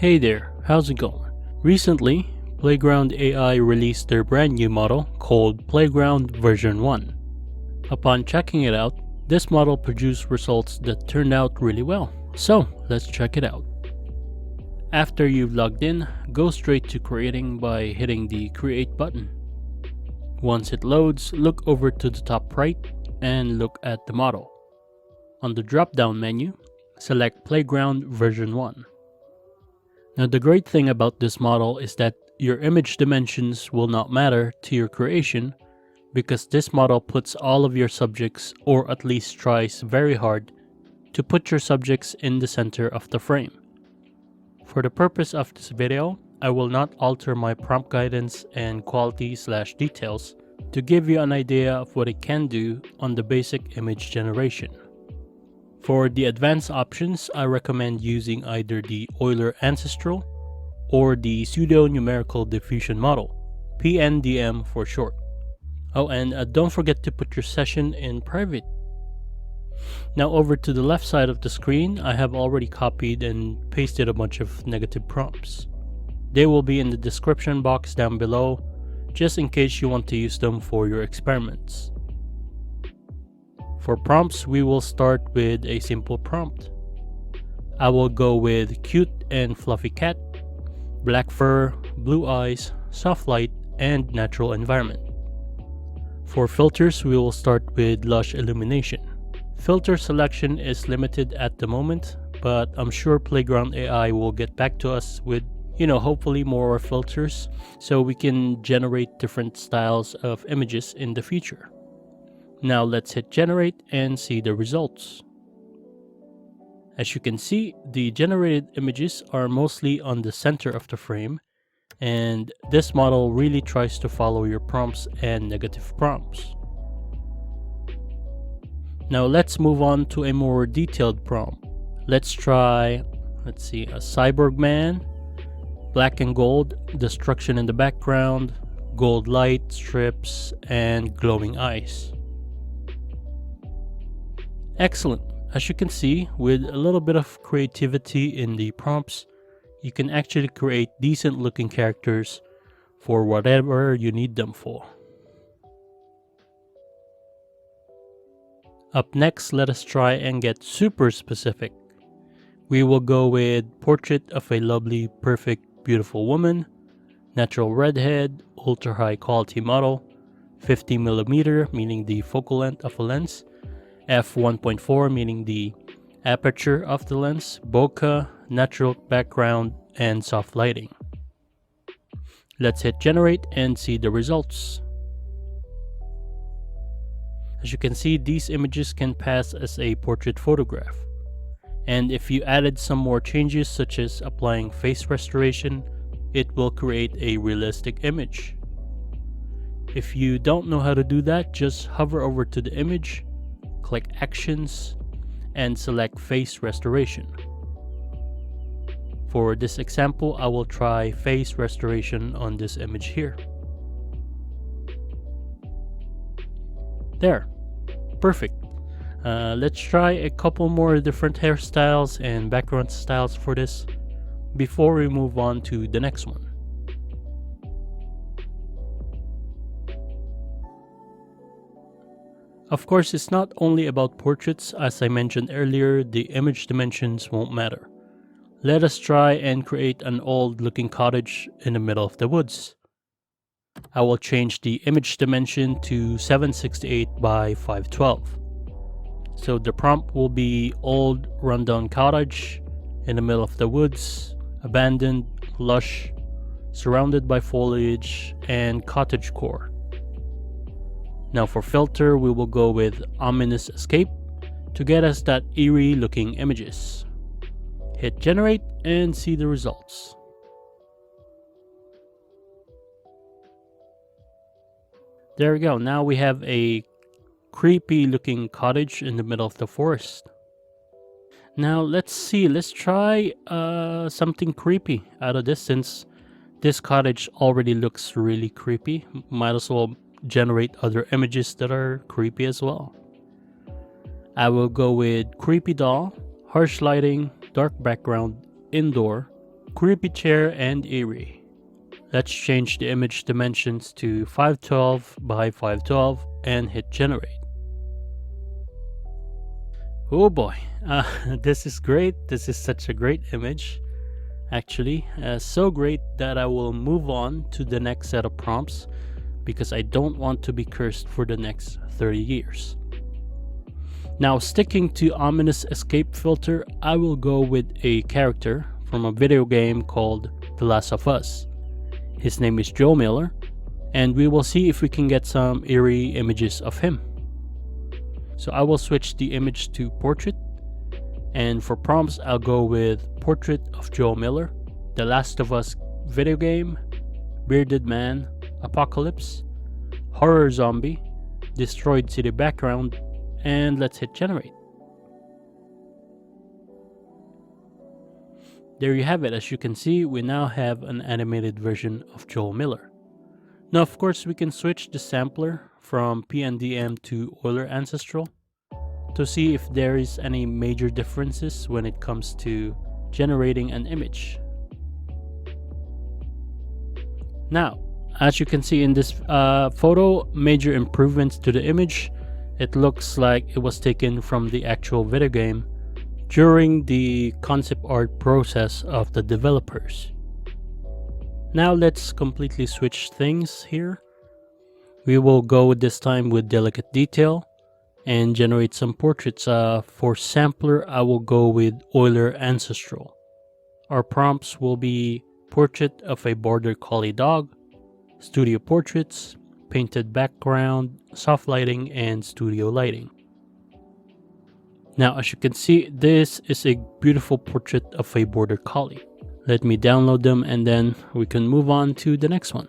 Hey there, how's it going? Recently, Playground AI released their brand new model called Playground version 1. Upon checking it out, this model produced results that turned out really well. So, let's check it out. After you've logged in, go straight to creating by hitting the create button. Once it loads, look over to the top right and look at the model. On the drop-down menu, select Playground version 1. Now the great thing about this model is that your image dimensions will not matter to your creation because this model puts all of your subjects, or at least tries very hard, to put your subjects in the center of the frame. For the purpose of this video, I will not alter my prompt guidance and quality/details to give you an idea of what it can do on the basic image generation. For the advanced options, I recommend using either the Euler Ancestral or the Pseudo-Numerical Diffusion Model, PNDM for short. Oh, and don't forget to put your session in private. Now over to the left side of the screen, I have already copied and pasted a bunch of negative prompts. They will be in the description box down below, just in case you want to use them for your experiments. For prompts, we will start with a simple prompt. I will go with cute and fluffy cat, black fur, blue eyes, soft light, and natural environment. For filters, we will start with Lush Illumination. Filter selection is limited at the moment, but I'm sure Playground AI will get back to us with, hopefully more filters so we can generate different styles of images in the future. Now let's hit generate and see the results. As you can see, the generated images are mostly on the center of the frame, and this model really tries to follow your prompts and negative prompts. Now let's move on to a more detailed prompt. Let's try, a cyborg man, black and gold, destruction in the background, gold light strips, and glowing eyes. Excellent. As you can see, with a little bit of creativity in the prompts, you can actually create decent looking characters for whatever you need them for. Up next, let us try and get super specific. We will go with portrait of a lovely, perfect, beautiful woman, natural redhead, ultra high quality model, 50mm meaning the focal length of a lens, f1.4 meaning the aperture of the lens, bokeh, natural background, and soft lighting. Let's hit generate and see the results. As you can see, these images can pass as a portrait photograph. And if you added some more changes such as applying face restoration, it will create a realistic image. If you don't know how to do that, just hover over to the image, click Actions, and select Face Restoration. For this example, I will try face restoration on this image here. There, perfect. Let's try a couple more different hairstyles and background styles for this before we move on to the next one. Of course, it's not only about portraits. As I mentioned earlier, the image dimensions won't matter. Let us try and create an old looking cottage in the middle of the woods. I will change the image dimension to 768 by 512. So the prompt will be old rundown cottage in the middle of the woods, abandoned, lush, surrounded by foliage, and cottagecore. Now for filter, we will go with ominous escape to get us that eerie looking images. Hit generate and see the results. There we go. Now we have a creepy looking cottage in the middle of the forest. Now let's try something creepy out of this, since this cottage already looks really creepy. Might as well generate other images that are creepy as well. I will go with creepy doll, harsh lighting, dark background, indoor, creepy chair and eerie. Let's change the image dimensions to 512 by 512 and hit generate. Oh boy, this is great. This is such a great image. Actually, so great that I will move on to the next set of prompts because I don't want to be cursed for the next 30 years. Now, sticking to ominous escape filter, I will go with a character from a video game called The Last of Us. His name is Joe Miller, and we will see if we can get some eerie images of him. So I will switch the image to portrait, and for prompts I'll go with portrait of Joe Miller, The Last of Us video game, bearded man, apocalypse, horror zombie, destroyed city background, and let's hit generate. There you have it. As you can see, we now have an animated version of Joe Miller. Now, of course, we can switch the sampler from PNDM to Euler Ancestral to see if there is any major differences when it comes to generating an image. Now, as you can see in this photo, major improvements to the image. It looks like it was taken from the actual video game during the concept art process of the developers. Now let's completely switch things here. We will go this time with delicate detail and generate some portraits. For sampler, I will go with Euler Ancestral. Our prompts will be portrait of a border collie dog, studio portraits, painted background, soft lighting, and studio lighting. Now, as you can see, this is a beautiful portrait of a border collie. Let me download them and then we can move on to the next one.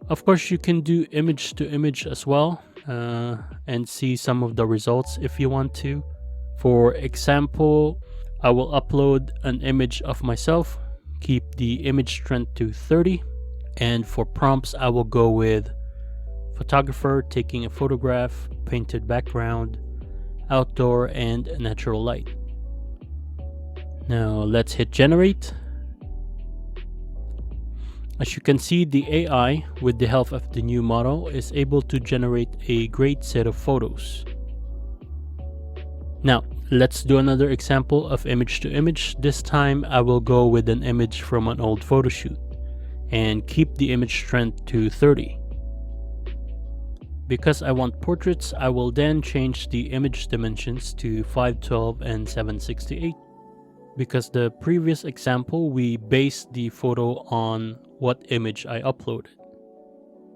Of course, you can do image to image as well and see some of the results if you want to. For example, I will upload an image of myself, keep the image strength to 30, and for prompts, I will go with photographer taking a photograph, painted background, outdoor, and natural light. Now let's hit generate. As you can see, the AI, with the help of the new model, is able to generate a great set of photos. Now let's do another example of image to image. This time I will go with an image from an old photo shoot and keep the image strength to 30. Because I want portraits, I will then change the image dimensions to 512 and 768. Because the previous example, we based the photo on what image I uploaded.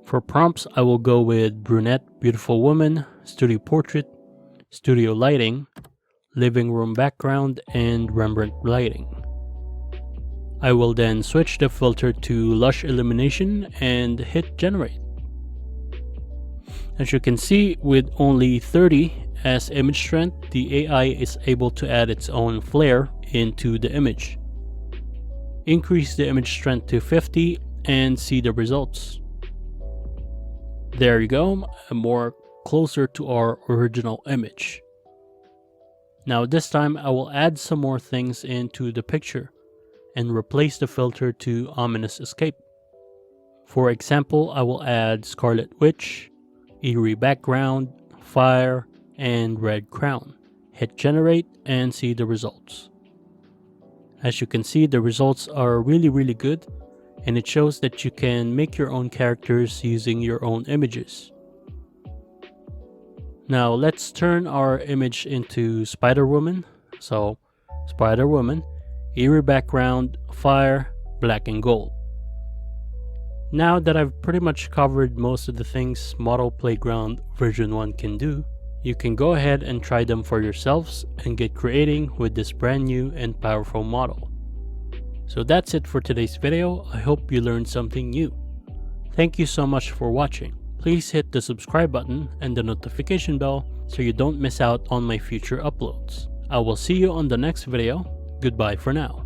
For prompts, I will go with brunette, beautiful woman, studio portrait, studio lighting, living room background, and Rembrandt lighting. I will then switch the filter to Lush Illumination and hit generate. As you can see, with only 30 as image strength, the AI is able to add its own flair into the image. Increase the image strength to 50 and see the results. There you go, more closer to our original image. Now this time I will add some more things into the picture and replace the filter to ominous escape. For example, I will add Scarlet Witch, eerie background, fire, and red crown. Hit generate and see the results. As you can see, the results are really good, and it shows that you can make your own characters using your own images. Now let's turn our image into Spider-Woman. So Spider-Woman, eerie background, fire, black and gold. Now that I've pretty much covered most of the things Model Playground version 1 can do, you can go ahead and try them for yourselves and get creating with this brand new and powerful model. So that's it for today's video. I hope you learned something new. Thank you so much for watching. Please hit the subscribe button and the notification bell so you don't miss out on my future uploads. I will see you on the next video. Goodbye for now.